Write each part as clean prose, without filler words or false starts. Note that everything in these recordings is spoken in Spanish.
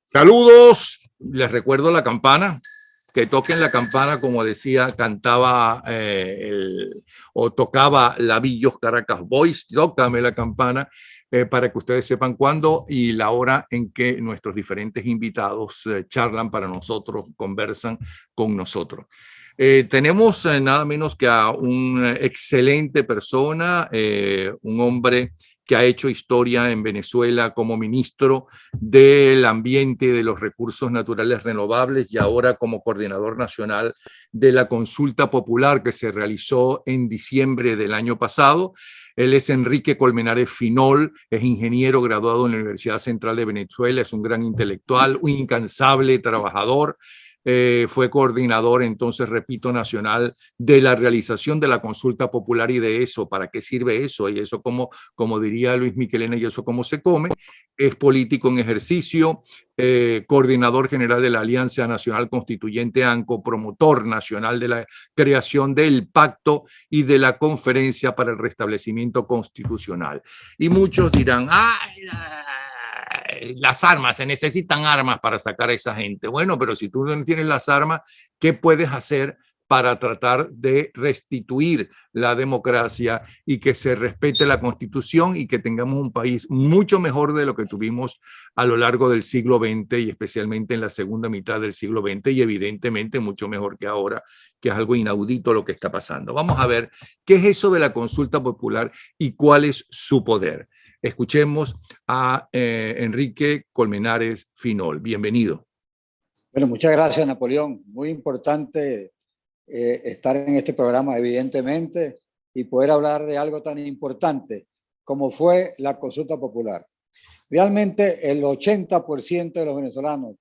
Saludos, les recuerdo la campana, que toquen la campana, como decía, cantaba o tocaba Lavillos Caracas Boys, tócame la campana, para que ustedes sepan cuándo y la hora en que nuestros diferentes invitados charlan para nosotros, conversan con nosotros. Tenemos nada menos que a una excelente persona, un hombre que ha hecho historia en Venezuela como ministro del Ambiente y de los Recursos Naturales Renovables y ahora como coordinador nacional de la consulta popular que se realizó en diciembre del año pasado. Él es Enrique Colmenares Finol, es ingeniero graduado en la Universidad Central de Venezuela, es un gran intelectual, un incansable trabajador. Fue coordinador, entonces, repito, nacional de la realización de la consulta popular y de eso, ¿para qué sirve eso? Y eso, como diría Luis Michelena, y eso cómo se come. Es político en ejercicio, coordinador general de la Alianza Nacional Constituyente ANCO, promotor nacional de la creación del pacto y de la conferencia para el restablecimiento constitucional. Y muchos dirán, las armas, se necesitan armas para sacar a esa gente. Bueno, pero si tú no tienes las armas, ¿qué puedes hacer para tratar de restituir la democracia y que se respete la Constitución y que tengamos un país mucho mejor de lo que tuvimos a lo largo del siglo XX y especialmente en la segunda mitad del siglo XX y evidentemente mucho mejor que ahora, que es algo inaudito lo que está pasando? Vamos a ver qué es eso de la consulta popular y cuál es su poder. Escuchemos a Enrique Colmenares Finol. Bienvenido. Bueno, muchas gracias, Napoleón. Muy importante estar en este programa, evidentemente, y poder hablar de algo tan importante como fue la consulta popular. Realmente el 80% de los venezolanos,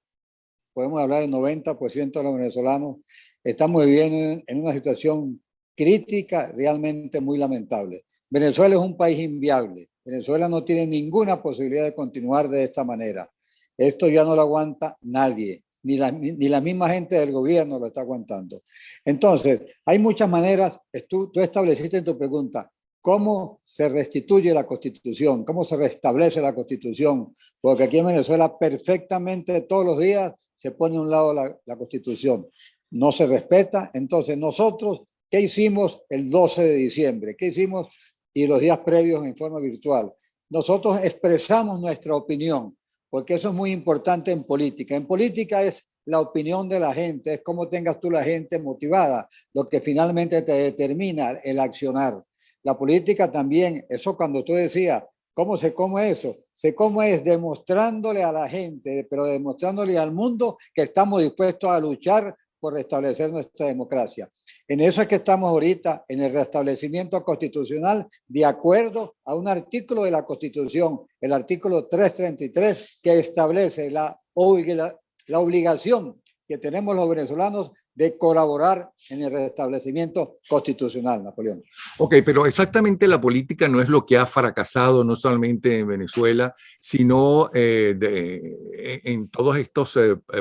podemos hablar del 90% de los venezolanos, estamos viviendo en una situación crítica realmente muy lamentable. Venezuela es un país inviable. Venezuela no tiene ninguna posibilidad de continuar de esta manera. Esto ya no lo aguanta nadie. Ni la misma gente del gobierno lo está aguantando. Entonces, hay muchas maneras. Tú estableciste en tu pregunta cómo se restituye la Constitución, cómo se restablece la Constitución, porque aquí en Venezuela perfectamente todos los días se pone a un lado la Constitución. No se respeta. Entonces, nosotros, ¿qué hicimos el 12 de diciembre? ¿Qué hicimos y los días previos en forma virtual? Nosotros expresamos nuestra opinión, porque eso es muy importante en política. En política es la opinión de la gente, es cómo tengas tú la gente motivada, lo que finalmente te determina el accionar. La política también, eso cuando tú decías, ¿cómo se come eso? Se come es demostrándole a la gente, pero demostrándole al mundo que estamos dispuestos a luchar por restablecer nuestra democracia. En eso es que estamos ahorita, en el restablecimiento constitucional, de acuerdo a un artículo de la Constitución, el artículo 333, que establece la obligación que tenemos los venezolanos de colaborar en el restablecimiento constitucional, Napoleón. Ok, pero exactamente la política no es lo que ha fracasado no solamente en Venezuela, sino en todos estos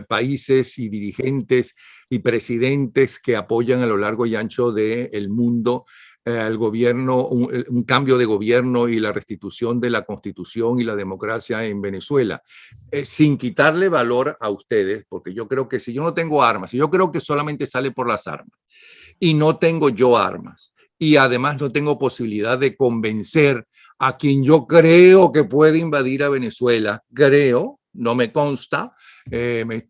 países y dirigentes y presidentes que apoyan a lo largo y ancho del mundo al gobierno, un cambio de gobierno y la restitución de la Constitución y la democracia en Venezuela, sin quitarle valor a ustedes, porque yo creo que si yo no tengo armas, si yo creo que solamente sale por las armas y no tengo yo armas, y además no tengo posibilidad de convencer a quien yo creo que puede invadir a Venezuela, creo, no me consta,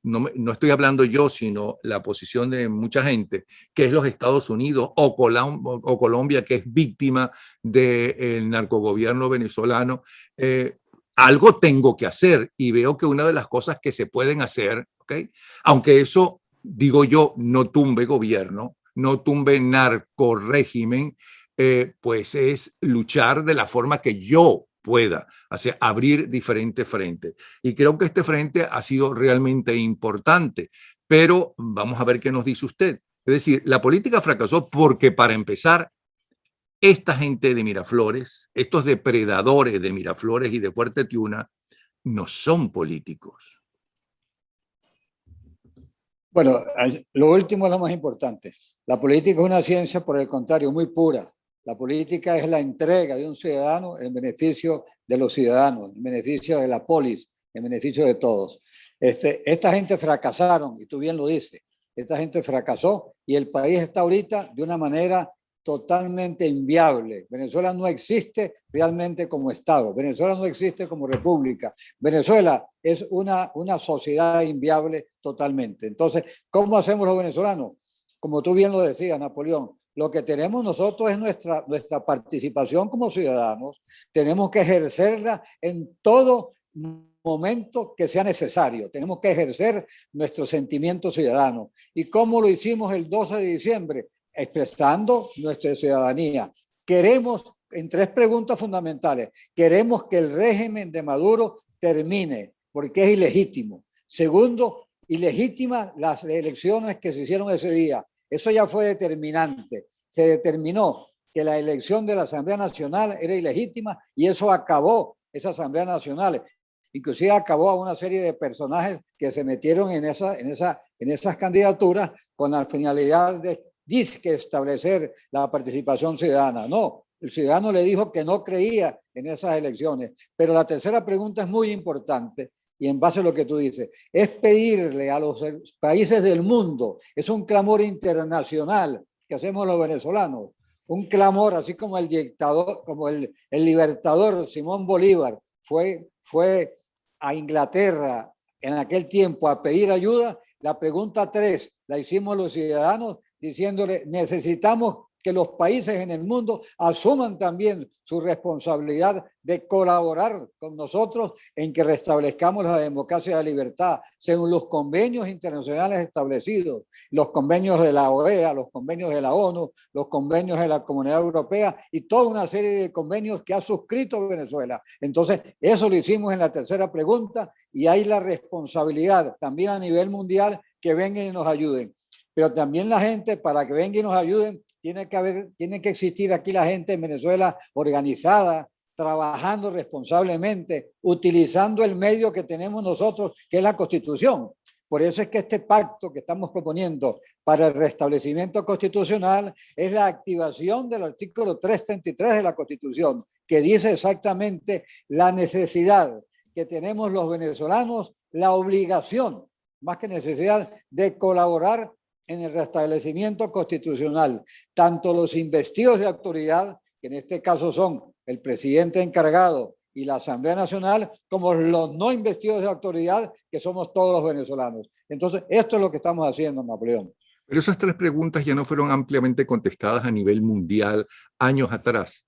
no estoy hablando yo, sino la posición de mucha gente, que es los Estados Unidos o Colombia, que es víctima del narcogobierno venezolano. Algo tengo que hacer y veo que una de las cosas que se pueden hacer, ¿okay? Aunque eso, digo yo, no tumbe gobierno, no tumbe narcorrégimen, pues es luchar de la forma que yo pueda, o sea, abrir diferentes frentes. Y creo que este frente ha sido realmente importante, pero vamos a ver qué nos dice usted. Es decir, la política fracasó porque, para empezar, esta gente de Miraflores, estos depredadores de Miraflores y de Fuerte Tiuna, no son políticos. Bueno, lo último es lo más importante. La política es una ciencia, por el contrario, muy pura. La política es la entrega de un ciudadano en beneficio de los ciudadanos, en beneficio de la polis, en beneficio de todos. Esta gente fracasaron, y tú bien lo dices, esta gente fracasó y el país está ahorita de una manera totalmente inviable. Venezuela no existe realmente como Estado, Venezuela no existe como república, Venezuela es una sociedad inviable totalmente. Entonces, ¿cómo hacemos los venezolanos? Como tú bien lo decías, Napoleón, lo que tenemos nosotros es nuestra participación como ciudadanos, tenemos que ejercerla en todo momento que sea necesario, tenemos que ejercer nuestro sentimiento ciudadano. ¿Y cómo lo hicimos el 12 de diciembre? Expresando nuestra ciudadanía. Queremos, en 3 preguntas fundamentales, queremos que el régimen de Maduro termine, porque es ilegítimo. Segundo, ilegítimas las elecciones que se hicieron ese día. Eso ya fue determinante. Se determinó que la elección de la Asamblea Nacional era ilegítima y eso acabó esa Asamblea Nacional. Inclusive acabó a una serie de personajes que se metieron en esas candidaturas con la finalidad de establecer la participación ciudadana. No, el ciudadano le dijo que no creía en esas elecciones. Pero la tercera pregunta es muy importante y en base a lo que tú dices, es pedirle a los países del mundo, es un clamor internacional que hacemos los venezolanos, un clamor así como el dictador, como el libertador Simón Bolívar fue a Inglaterra en aquel tiempo a pedir ayuda. La pregunta 3 la hicimos los ciudadanos diciéndole, necesitamos que los países en el mundo asuman también su responsabilidad de colaborar con nosotros en que restablezcamos la democracia y la libertad según los convenios internacionales establecidos, los convenios de la OEA, los convenios de la ONU, los convenios de la Comunidad Europea y toda una serie de convenios que ha suscrito Venezuela. Entonces, eso lo hicimos en la tercera pregunta y hay la responsabilidad también a nivel mundial que vengan y nos ayuden. Pero también la gente, para que vengan y nos ayuden, tiene que existir aquí la gente en Venezuela organizada, trabajando responsablemente, utilizando el medio que tenemos nosotros, que es la Constitución. Por eso es que este pacto que estamos proponiendo para el restablecimiento constitucional es la activación del artículo 333 de la Constitución, que dice exactamente la necesidad que tenemos los venezolanos, la obligación, más que necesidad, de colaborar en el restablecimiento constitucional, tanto los investidos de autoridad, que en este caso son el presidente encargado y la Asamblea Nacional, como los no investidos de autoridad, que somos todos los venezolanos. Entonces, esto es lo que estamos haciendo, Napoleón. Pero esas 3 preguntas ya no fueron ampliamente contestadas a nivel mundial años atrás.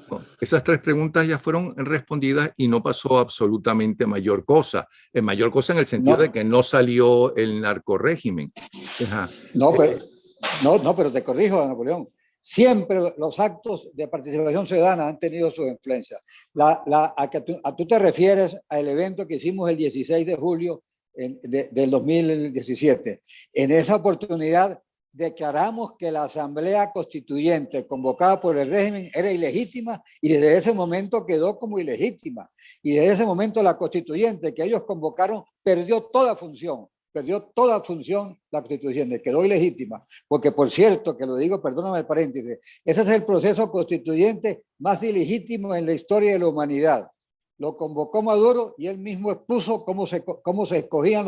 No, esas 3 preguntas ya fueron respondidas y no pasó absolutamente mayor cosa. Mayor cosa en el sentido de que no salió el narcorrégimen. Pero te corrijo, Napoleón. Siempre los actos de participación ciudadana han tenido su influencia. Tú te refieres al evento que hicimos el 16 de julio del 2017. En esa oportunidad declaramos que la Asamblea Constituyente convocada por el régimen era ilegítima y desde ese momento quedó como ilegítima. Y desde ese momento la Constituyente que ellos convocaron perdió toda función la Constituyente, quedó ilegítima. Porque, por cierto, que lo digo, perdóname el paréntesis, ese es el proceso constituyente más ilegítimo en la historia de la humanidad. Lo convocó Maduro y él mismo expuso cómo se escogían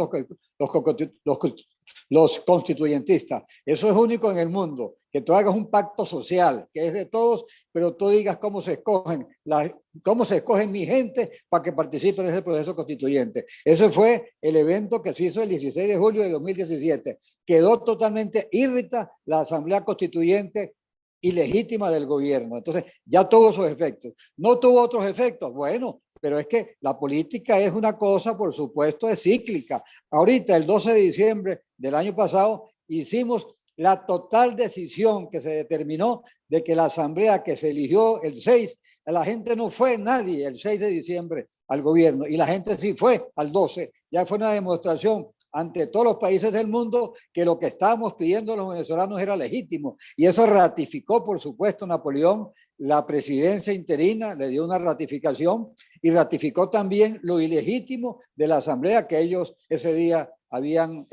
los constituyentistas. Eso es único en el mundo, que tú hagas un pacto social, que es de todos, pero tú digas cómo se escogen mi gente para que participe en ese proceso constituyente. Ese fue el evento que se hizo el 16 de julio de 2017. Quedó totalmente irrita la Asamblea Constituyente ilegítima del gobierno. Entonces, ya tuvo sus efectos. ¿No tuvo otros efectos? Bueno, pero es que la política es una cosa, por supuesto, es cíclica. Ahorita, el 12 de diciembre del año pasado, hicimos la total decisión que se determinó de que la asamblea que se eligió el 6, la gente no fue nadie el 6 de diciembre al gobierno y la gente sí fue al 12. Ya fue una demostración ante todos los países del mundo que lo que estábamos pidiendo los venezolanos era legítimo. Y eso ratificó, por supuesto, Napoleón, la presidencia interina, le dio una ratificación y ratificó también lo ilegítimo de la asamblea que ellos ese día habían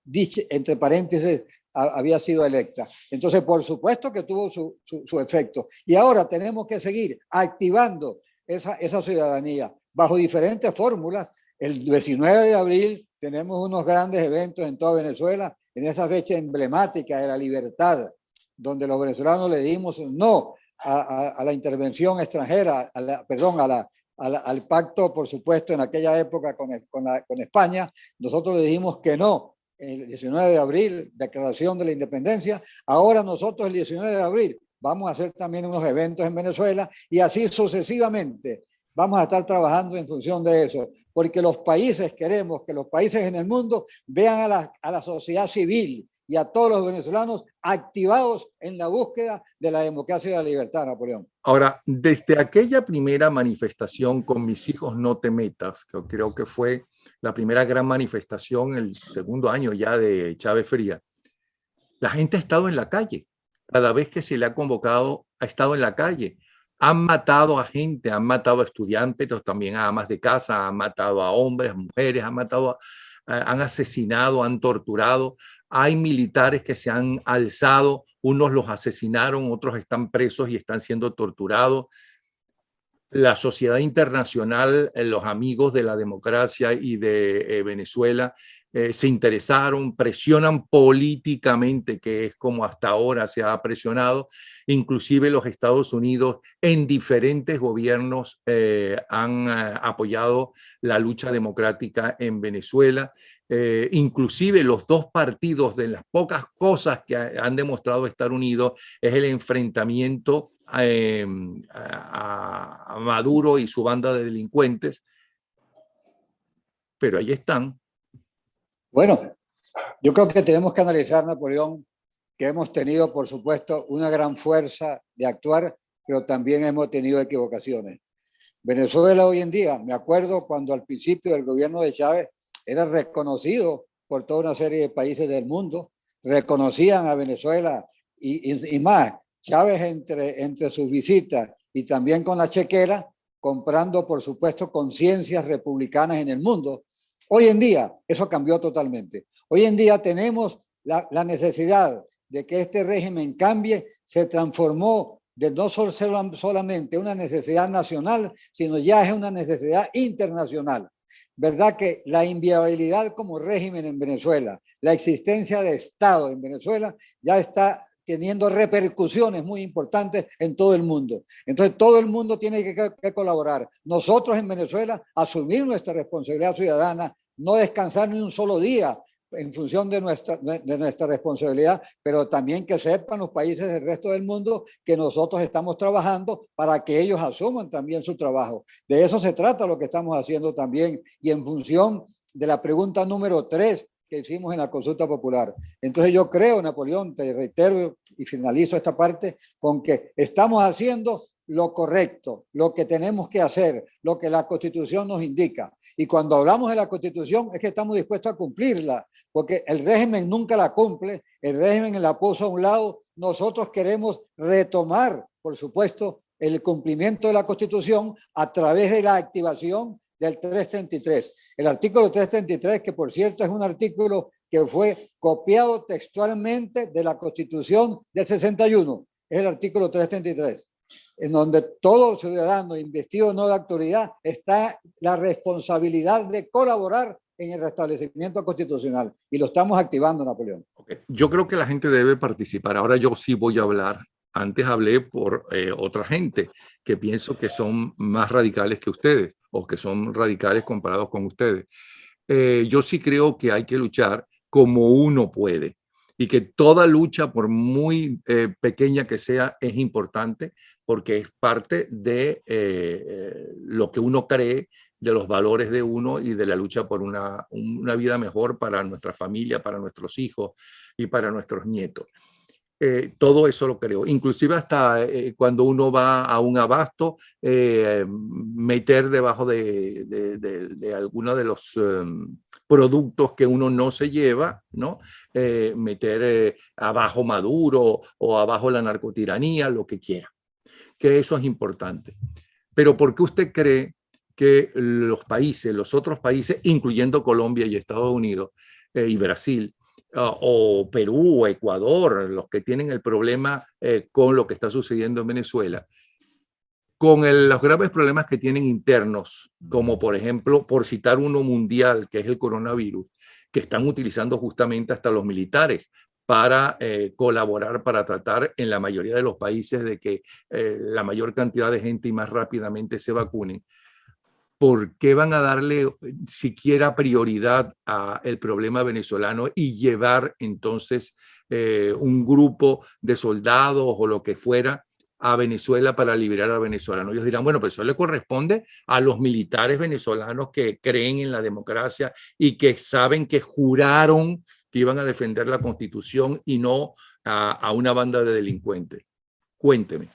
dicho, entre paréntesis, había sido electa. Entonces, por supuesto que tuvo su efecto. Y ahora tenemos que seguir activando esa ciudadanía bajo diferentes fórmulas. El 19 de abril tenemos unos grandes eventos en toda Venezuela, en esa fecha emblemática de la libertad, donde los venezolanos le dimos no a la intervención extranjera, al pacto, por supuesto, en aquella época con España. Nosotros le dijimos que no. El 19 de abril, declaración de la independencia. Ahora nosotros el 19 de abril vamos a hacer también unos eventos en Venezuela y así sucesivamente vamos a estar trabajando en función de eso, porque los países queremos que los países en el mundo vean a la sociedad civil y a todos los venezolanos activados en la búsqueda de la democracia y la libertad, Napoleón. Ahora, desde aquella primera manifestación con Mis hijos no te metas, que creo que fue la primera gran manifestación, el segundo año ya de Chávez Fría, la gente ha estado en la calle. Cada vez que se le ha convocado, ha estado en la calle. Han matado a gente, han matado a estudiantes, pero también a amas de casa, han matado a hombres, mujeres, han asesinado, han torturado. Hay militares que se han alzado, unos los asesinaron, otros están presos y están siendo torturados. La sociedad internacional, los amigos de la democracia y de Venezuela se interesaron, presionan políticamente, que es como hasta ahora se ha presionado. Inclusive los Estados Unidos en diferentes gobiernos han apoyado la lucha democrática en Venezuela. Inclusive los dos partidos, de las pocas cosas que han demostrado estar unidos, es el enfrentamiento a Maduro y su banda de delincuentes, pero ahí están. Bueno, yo creo que tenemos que analizar, Napoleón, que hemos tenido, por supuesto, una gran fuerza de actuar, pero también hemos tenido equivocaciones. Venezuela hoy en día, me acuerdo cuando al principio del gobierno de Chávez era reconocido por toda una serie de países del mundo, reconocían a Venezuela y más. Chávez entre sus visitas y también con la chequera, comprando, por supuesto, conciencias republicanas en el mundo. Hoy en día eso cambió totalmente. Hoy en día tenemos la necesidad de que este régimen cambie, se transformó de no solamente una necesidad nacional, sino ya es una necesidad internacional. ¿Verdad que la inviabilidad como régimen en Venezuela, la existencia de Estado en Venezuela ya está teniendo repercusiones muy importantes en todo el mundo? Entonces todo el mundo tiene que colaborar. Nosotros en Venezuela asumir nuestra responsabilidad ciudadana, no descansar ni un solo día en función de nuestra responsabilidad, pero también que sepan los países del resto del mundo que nosotros estamos trabajando para que ellos asuman también su trabajo. De eso se trata lo que estamos haciendo también, y en función de la pregunta número 3 que hicimos en la consulta popular. Entonces yo creo, Napoleón, te reitero y finalizo esta parte con que estamos haciendo lo correcto, lo que tenemos que hacer, lo que la Constitución nos indica. Y cuando hablamos de la Constitución es que estamos dispuestos a cumplirla, porque el régimen nunca la cumple, el régimen la puso a un lado. Nosotros queremos retomar, por supuesto, el cumplimiento de la Constitución a través de la activación del 333. El artículo 333, que por cierto es un artículo que fue copiado textualmente de la Constitución del 61, es el artículo 333, en donde todo ciudadano investido no de autoridad está la responsabilidad de colaborar en el restablecimiento constitucional, y lo estamos activando, Napoleón. Okay. Yo creo que la gente debe participar. Ahora yo sí voy a hablar. Antes hablé por otra gente que pienso que son más radicales que ustedes o que son radicales comparados con ustedes. Yo sí creo que hay que luchar como uno puede y que toda lucha, por muy pequeña que sea, es importante porque es parte de lo que uno cree, de los valores de uno y de la lucha por una vida mejor para nuestra familia, para nuestros hijos y para nuestros nietos. Todo eso lo creo, inclusive hasta cuando uno va a un abasto, meter debajo de alguno de los productos que uno no se lleva, ¿no? Meter abajo Maduro o abajo la narcotiranía, lo que quiera, que eso es importante. Pero ¿por qué usted cree que los otros países, incluyendo Colombia y Estados Unidos y Brasil, o Perú o Ecuador, los que tienen el problema con lo que está sucediendo en Venezuela, con los graves problemas que tienen internos, como por ejemplo, por citar uno mundial, que es el coronavirus, que están utilizando justamente hasta los militares para colaborar, para tratar en la mayoría de los países de que la mayor cantidad de gente y más rápidamente se vacunen. ¿Por qué van a darle siquiera prioridad al problema venezolano y llevar entonces un grupo de soldados o lo que fuera a Venezuela para liberar a venezolanos? Ellos dirán, bueno, pero eso le corresponde a los militares venezolanos que creen en la democracia y que saben que juraron que iban a defender la Constitución y no a una banda de delincuentes. Cuénteme.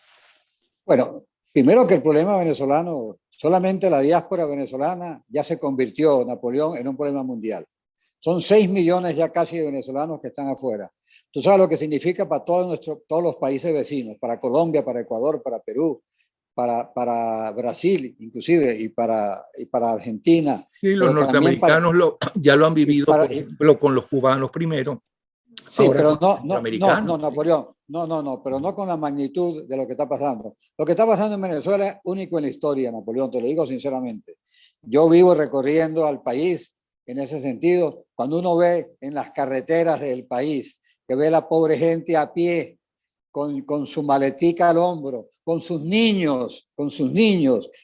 Bueno, primero que el problema venezolano, solamente la diáspora venezolana ya se convirtió, Napoleón, en un problema mundial. Son 6 millones ya casi de venezolanos que están afuera. Tú sabes lo que significa para todos los países vecinos, para Colombia, para Ecuador, para Perú, para Brasil inclusive y para Argentina. Sí, los norteamericanos ya lo han vivido, por ejemplo, con los cubanos primero. Sí, pero no, Napoleón, pero no con la magnitud de lo que está pasando. Lo que está pasando en Venezuela es único en la historia, Napoleón, te lo digo sinceramente. Yo vivo recorriendo al país en ese sentido. Cuando uno ve en las carreteras del país, que ve la pobre gente a pie, con su maletica al hombro, con sus niños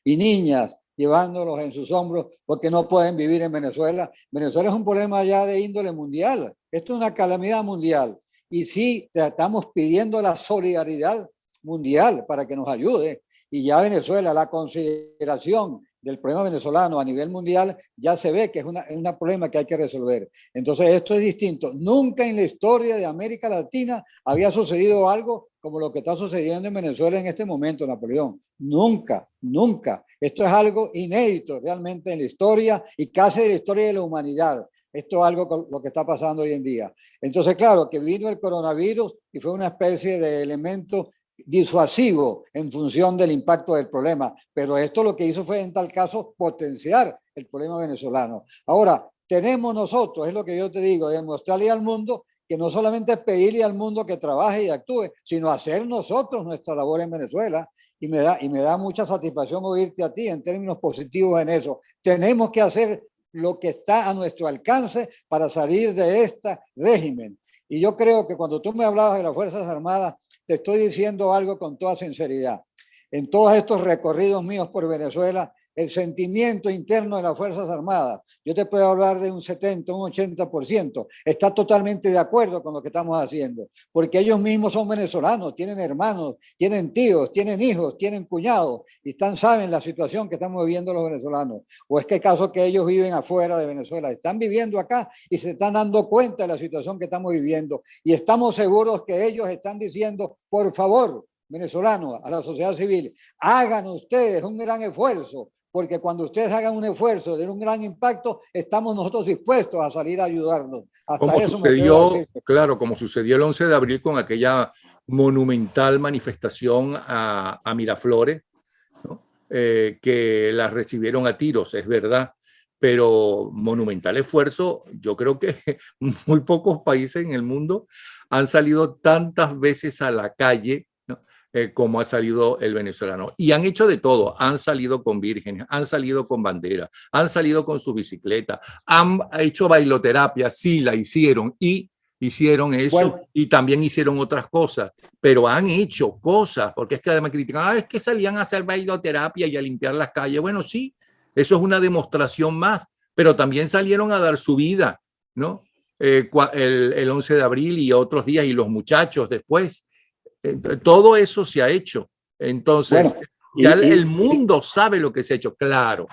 y niñas, llevándolos en sus hombros porque no pueden vivir en Venezuela. Venezuela es un problema ya de índole mundial. Esto es una calamidad mundial. Y sí, estamos pidiendo la solidaridad mundial para que nos ayude. Y ya Venezuela, la consideración del problema venezolano a nivel mundial, ya se ve que es un problema que hay que resolver. Entonces, esto es distinto. Nunca en la historia de América Latina había sucedido algo como lo que está sucediendo en Venezuela en este momento, Napoleón. Nunca, nunca. Esto es algo inédito realmente en la historia y casi de la historia de la humanidad. Esto es algo con lo que está pasando hoy en día. Entonces, claro, que vino el coronavirus y fue una especie de elemento disuasivo en función del impacto del problema, pero esto lo que hizo fue en tal caso potenciar el problema venezolano. Ahora, tenemos nosotros, es lo que yo te digo, demostrarle al mundo que no solamente es pedirle al mundo que trabaje y actúe, sino hacer nosotros nuestra labor en Venezuela. Y me da mucha satisfacción oírte a ti en términos positivos en eso. Tenemos que hacer lo que está a nuestro alcance para salir de este régimen. Y yo creo que cuando tú me hablabas de las Fuerzas Armadas, te estoy diciendo algo con toda sinceridad. En todos estos recorridos míos por Venezuela, el sentimiento interno de las Fuerzas Armadas, yo te puedo hablar de un 70, un 80%, está totalmente de acuerdo con lo que estamos haciendo, porque ellos mismos son venezolanos, tienen hermanos, tienen tíos, tienen hijos, tienen cuñados, y saben la situación que estamos viviendo los venezolanos. O es que caso que ellos viven afuera de Venezuela, están viviendo acá y se están dando cuenta de la situación que estamos viviendo, y estamos seguros que ellos están diciendo, por favor, venezolanos, a la sociedad civil, hagan ustedes un gran esfuerzo, porque cuando ustedes hagan un esfuerzo de un gran impacto, estamos nosotros dispuestos a salir a ayudarlos. Hasta como eso sucedió, claro, como sucedió el 11 de abril con aquella monumental manifestación a Miraflores, ¿no? Que las recibieron a tiros, es verdad, pero monumental esfuerzo. Yo creo que muy pocos países en el mundo han salido tantas veces a la calle, ¿no? Como ha salido el venezolano. Y han hecho de todo, han salido con vírgenes, han salido con banderas, han salido con su bicicleta, han hecho bailoterapia, sí la hicieron y hicieron eso, bueno, y también hicieron otras cosas, pero han hecho cosas, porque es que además critican, es que salían a hacer bailoterapia y a limpiar las calles. Bueno, sí, eso es una demostración más, pero también salieron a dar su vida, ¿no? El 11 de abril y otros días, y los muchachos después. Todo eso se ha hecho. Entonces, bueno, ya el mundo sabe lo que se ha hecho. Claro,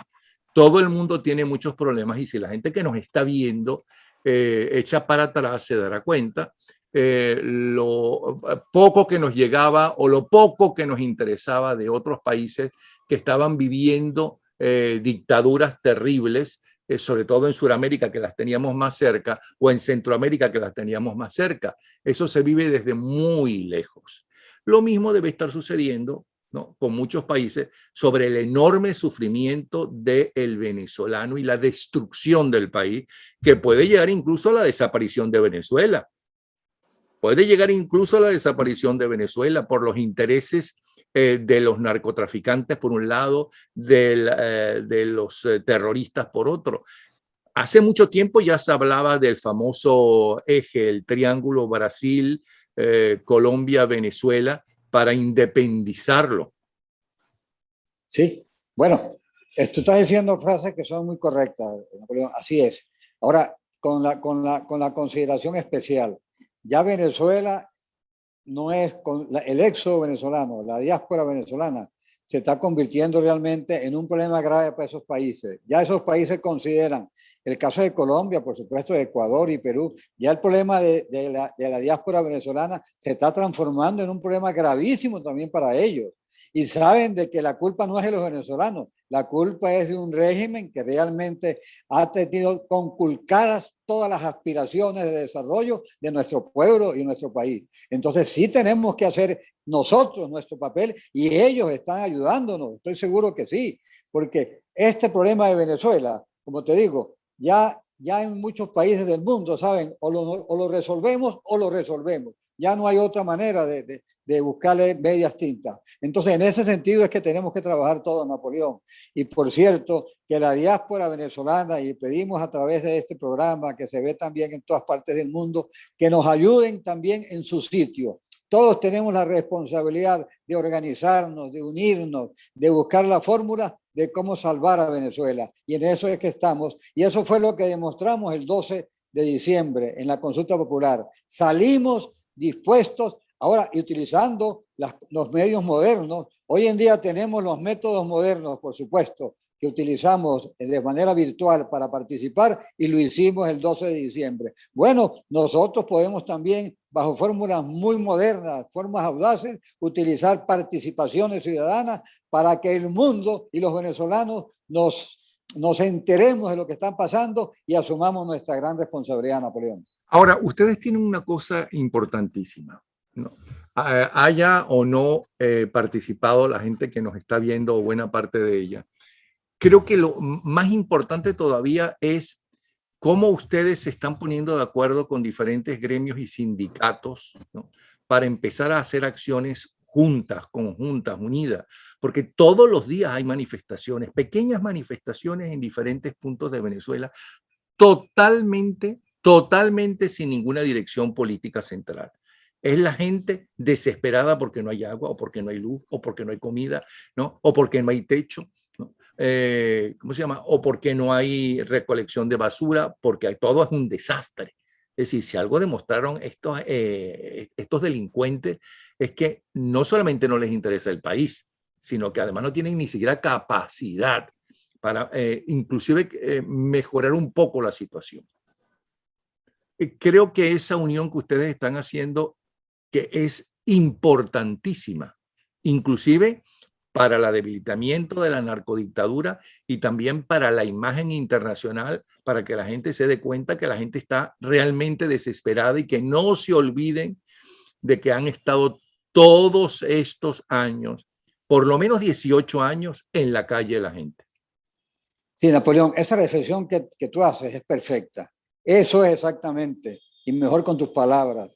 todo el mundo tiene muchos problemas, y si la gente que nos está viendo echa para atrás, se dará cuenta lo poco que nos llegaba o lo poco que nos interesaba de otros países que estaban viviendo dictaduras terribles, sobre todo en Sudamérica, que las teníamos más cerca, o en Centroamérica, que las teníamos más cerca. Eso se vive desde muy lejos. Lo mismo debe estar sucediendo, ¿no?, con muchos países sobre el enorme sufrimiento del venezolano y la destrucción del país, que puede llegar incluso a la desaparición de Venezuela. Puede llegar incluso a la desaparición de Venezuela por los intereses de los narcotraficantes por un lado, de los terroristas por otro. Hace mucho tiempo ya se hablaba del famoso eje, el triángulo Brasil, Colombia, Venezuela, para independizarlo. Sí, bueno, tú estás diciendo frases que son muy correctas, Napoleón, así es. Ahora, con la consideración especial, ya Venezuela no es, el éxodo venezolano, la diáspora venezolana, se está convirtiendo realmente en un problema grave para esos países. Ya esos países consideran, el caso de Colombia, por supuesto, de Ecuador y Perú, ya el problema de la diáspora venezolana se está transformando en un problema gravísimo también para ellos. Y saben de que la culpa no es de los venezolanos, la culpa es de un régimen que realmente ha tenido conculcadas todas las aspiraciones de desarrollo de nuestro pueblo y nuestro país. Entonces sí tenemos que hacer nosotros nuestro papel y ellos están ayudándonos, estoy seguro que sí, porque este problema de Venezuela, como te digo, ya en muchos países del mundo, ¿saben? O lo resolvemos o lo resolvemos. Ya no hay otra manera de buscarle medias tintas. Entonces, en ese sentido es que tenemos que trabajar todos, Napoleón. Y por cierto, que la diáspora venezolana, y pedimos a través de este programa, que se ve también en todas partes del mundo, que nos ayuden también en su sitio. Todos tenemos la responsabilidad de organizarnos, de unirnos, de buscar la fórmula de cómo salvar a Venezuela. Y en eso es que estamos. Y eso fue lo que demostramos el 12 de diciembre en la consulta popular. Salimos dispuestos, ahora y utilizando los medios modernos. Hoy en día tenemos los métodos modernos, por supuesto, que utilizamos de manera virtual para participar y lo hicimos el 12 de diciembre. Bueno, nosotros podemos también, bajo fórmulas muy modernas, formas audaces, utilizar participaciones ciudadanas para que el mundo y los venezolanos nos enteremos de lo que está pasando y asumamos nuestra gran responsabilidad, Napoleón. Ahora, ustedes tienen una cosa importantísima, ¿no? Haya o no participado la gente que nos está viendo, o buena parte de ella, creo que lo más importante todavía es cómo ustedes se están poniendo de acuerdo con diferentes gremios y sindicatos, ¿no? Para empezar a hacer acciones juntas, conjuntas, unidas, porque todos los días hay manifestaciones, pequeñas manifestaciones en diferentes puntos de Venezuela, totalmente sin ninguna dirección política central. Es la gente desesperada porque no hay agua, o porque no hay luz, o porque no hay comida, ¿no? O porque no hay techo, ¿no? ¿Cómo se llama? O porque no hay recolección de basura, porque todo es un desastre. Es decir, si algo demostraron estos delincuentes es que no solamente no les interesa el país, sino que además no tienen ni siquiera capacidad para inclusive mejorar un poco la situación. Creo que esa unión que ustedes están haciendo, que es importantísima, inclusive para el debilitamiento de la narcodictadura y también para la imagen internacional, para que la gente se dé cuenta que la gente está realmente desesperada y que no se olviden de que han estado todos estos años, por lo menos 18 años, en la calle de la gente. Sí, Napoleón, esa reflexión que tú haces es perfecta. Eso es exactamente, y mejor con tus palabras,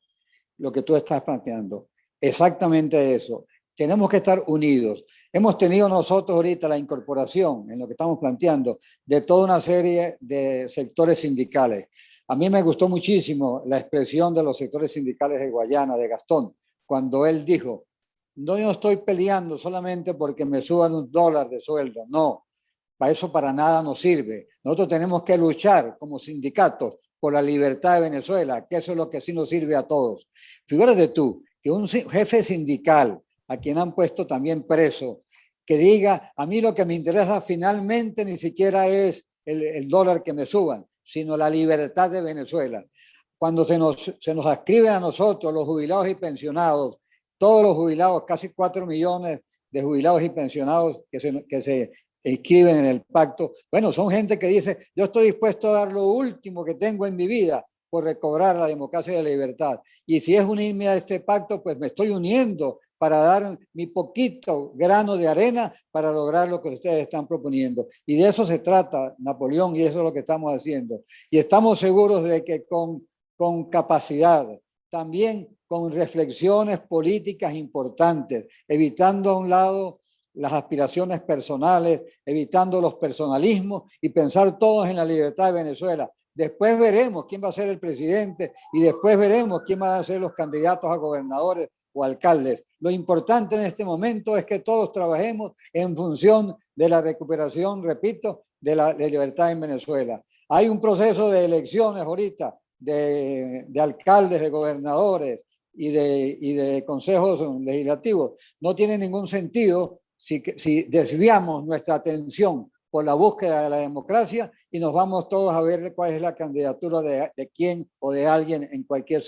lo que tú estás planteando. Exactamente eso. Tenemos que estar unidos. Hemos tenido nosotros ahorita la incorporación, en lo que estamos planteando, de toda una serie de sectores sindicales. A mí me gustó muchísimo la expresión de los sectores sindicales de Guayana, de Gastón, cuando él dijo, no, yo no estoy peleando solamente porque me suban $1 de sueldo, no. Para eso para nada nos sirve. Nosotros tenemos que luchar como sindicatos por la libertad de Venezuela, que eso es lo que sí nos sirve a todos. Figúrate tú, que un jefe sindical, a quien han puesto también preso, que diga, a mí lo que me interesa finalmente ni siquiera es el dólar que me suban, sino la libertad de Venezuela. Cuando se nos ascriben a nosotros, los jubilados y pensionados, todos los jubilados, casi 4 millones de jubilados y pensionados que se inscriben en el pacto, bueno, son gente que dice, yo estoy dispuesto a dar lo último que tengo en mi vida por recobrar la democracia y la libertad. Y si es unirme a este pacto, pues me estoy uniendo para dar mi poquito grano de arena para lograr lo que ustedes están proponiendo. Y de eso se trata, Napoleón, y eso es lo que estamos haciendo. Y estamos seguros de que con capacidad, también con reflexiones políticas importantes, evitando a un lado las aspiraciones personales, evitando los personalismos y pensar todos en la libertad de Venezuela. Después veremos quién va a ser el presidente y después veremos quién van a ser los candidatos a gobernadores o alcaldes. Lo importante en este momento es que todos trabajemos en función de la recuperación, repito, de la libertad en Venezuela. Hay un proceso de elecciones ahorita de alcaldes, de gobernadores y de consejos legislativos. No tiene ningún sentido si desviamos nuestra atención por la búsqueda de la democracia y nos vamos todos a ver cuál es la candidatura de quién o de alguien en cualquier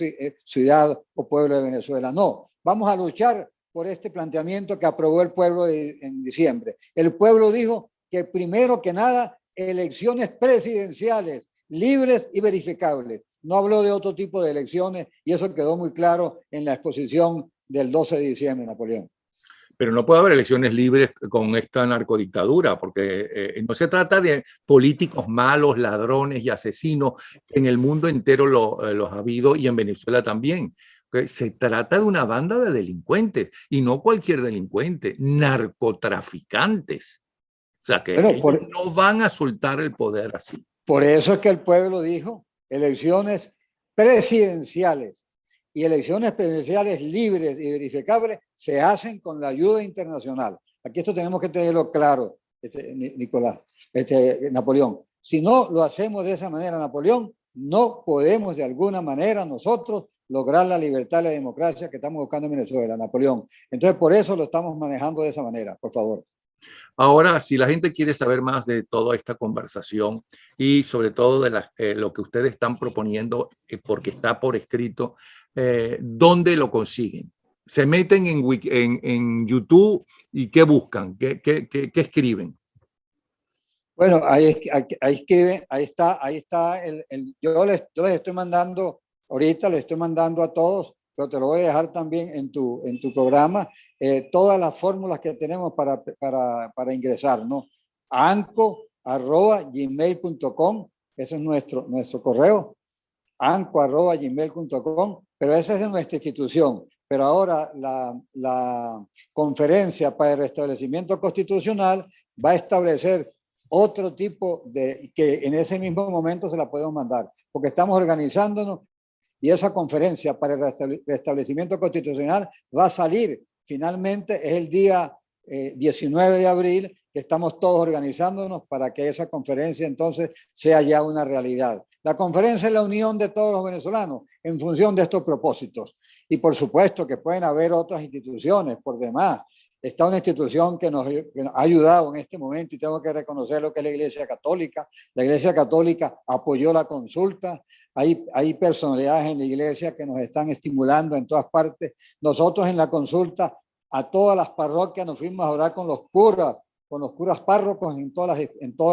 ciudad o pueblo de Venezuela. No, vamos a luchar por este planteamiento que aprobó el pueblo en diciembre. El pueblo dijo que primero que nada, elecciones presidenciales libres y verificables. No habló de otro tipo de elecciones y eso quedó muy claro en la exposición del 12 de diciembre, Napoleón. Pero no puede haber elecciones libres con esta narcodictadura, porque no se trata de políticos malos, ladrones y asesinos, que en el mundo entero los ha habido y en Venezuela también. Se trata de una banda de delincuentes y no cualquier delincuente, narcotraficantes. O sea, que ellos no van a soltar el poder así. Por eso es que el pueblo dijo elecciones presidenciales. Y elecciones presidenciales libres y verificables se hacen con la ayuda internacional. Aquí esto tenemos que tenerlo claro, Napoleón. Si no lo hacemos de esa manera, Napoleón, no podemos de alguna manera nosotros lograr la libertad y la democracia que estamos buscando en Venezuela, Napoleón. Entonces, por eso lo estamos manejando de esa manera, por favor. Ahora, si la gente quiere saber más de toda esta conversación y sobre todo de lo que ustedes están proponiendo, porque está por escrito, ¿dónde lo consiguen? ¿Se meten en YouTube y qué buscan? ¿Qué escriben? Bueno, ahí escriben, ahí está yo les estoy mandando, ahorita les estoy mandando a todos, pero te lo voy a dejar también en tu programa, todas las fórmulas que tenemos para ingresar, ¿no? anco@gmail.com, ese es nuestro correo, anco@gmail.com, pero esa es de nuestra institución. Pero ahora la conferencia para el restablecimiento constitucional va a establecer otro tipo que en ese mismo momento se la podemos mandar, porque estamos organizándonos y esa conferencia para el restablecimiento constitucional va a salir finalmente, es el día 19 de abril, que estamos todos organizándonos para que esa conferencia entonces sea ya una realidad. La conferencia es la unión de todos los venezolanos en función de estos propósitos. Y por supuesto que pueden haber otras instituciones por demás. Está una institución que nos ha ayudado en este momento y tengo que reconocer lo que es la Iglesia Católica. La Iglesia Católica apoyó la consulta. Hay personalidades en la Iglesia que nos están estimulando en todas partes. Nosotros en la consulta a todas las parroquias nos fuimos a orar con los curas párrocos en todos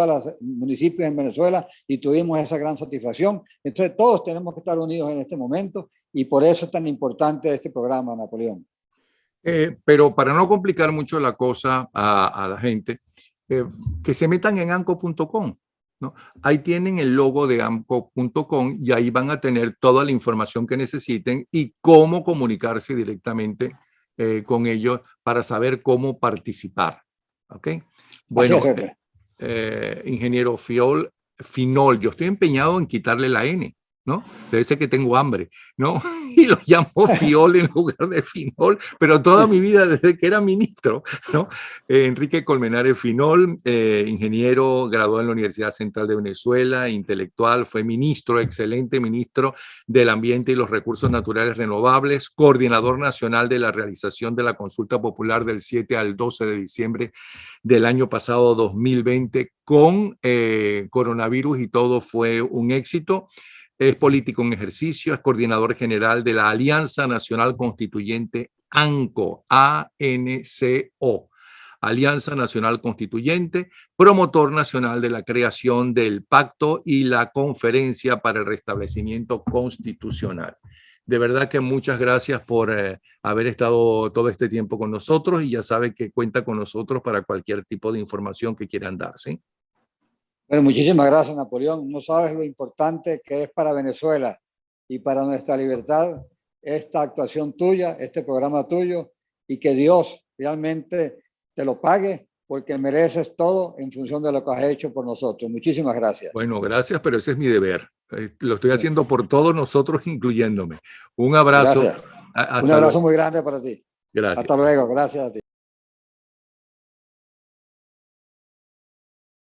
los municipios en Venezuela y tuvimos esa gran satisfacción. Entonces todos tenemos que estar unidos en este momento y por eso es tan importante este programa, Napoleón. Pero para no complicar mucho la cosa a la gente, que se metan en anco.com, ¿no? Ahí tienen el logo de anco.com y ahí van a tener toda la información que necesiten y cómo comunicarse directamente con ellos para saber cómo participar. ¿Ok? Bueno, ingeniero Finol, yo estoy empeñado en quitarle la N, ¿no? Debe ser que tengo hambre, ¿no? Y lo llamo Fiol en lugar de Finol, pero toda mi vida desde que era ministro, ¿no? Enrique Colmenares Finol, ingeniero, graduado en la Universidad Central de Venezuela, intelectual, fue ministro, excelente ministro del Ambiente y los Recursos Naturales Renovables, coordinador nacional de la realización de la consulta popular del 7 al 12 de diciembre del año pasado 2020 con coronavirus y todo fue un éxito. Es político en ejercicio, es coordinador general de la Alianza Nacional Constituyente ANCO, A-N-C-O, Alianza Nacional Constituyente, promotor nacional de la creación del Pacto y la Conferencia para el Restablecimiento Constitucional. De verdad que muchas gracias por haber estado todo este tiempo con nosotros y ya sabe que cuenta con nosotros para cualquier tipo de información que quieran dar, ¿sí? Bueno, muchísimas gracias, Napoleón. No sabes lo importante que es para Venezuela y para nuestra libertad esta actuación tuya, este programa tuyo, y que Dios realmente te lo pague, porque mereces todo en función de lo que has hecho por nosotros. Muchísimas gracias. Bueno, gracias, pero ese es mi deber. Lo estoy haciendo por todos nosotros, incluyéndome. Un abrazo. Gracias. Un Hasta abrazo luego. muy grande para ti. Gracias. Hasta luego. Gracias a ti.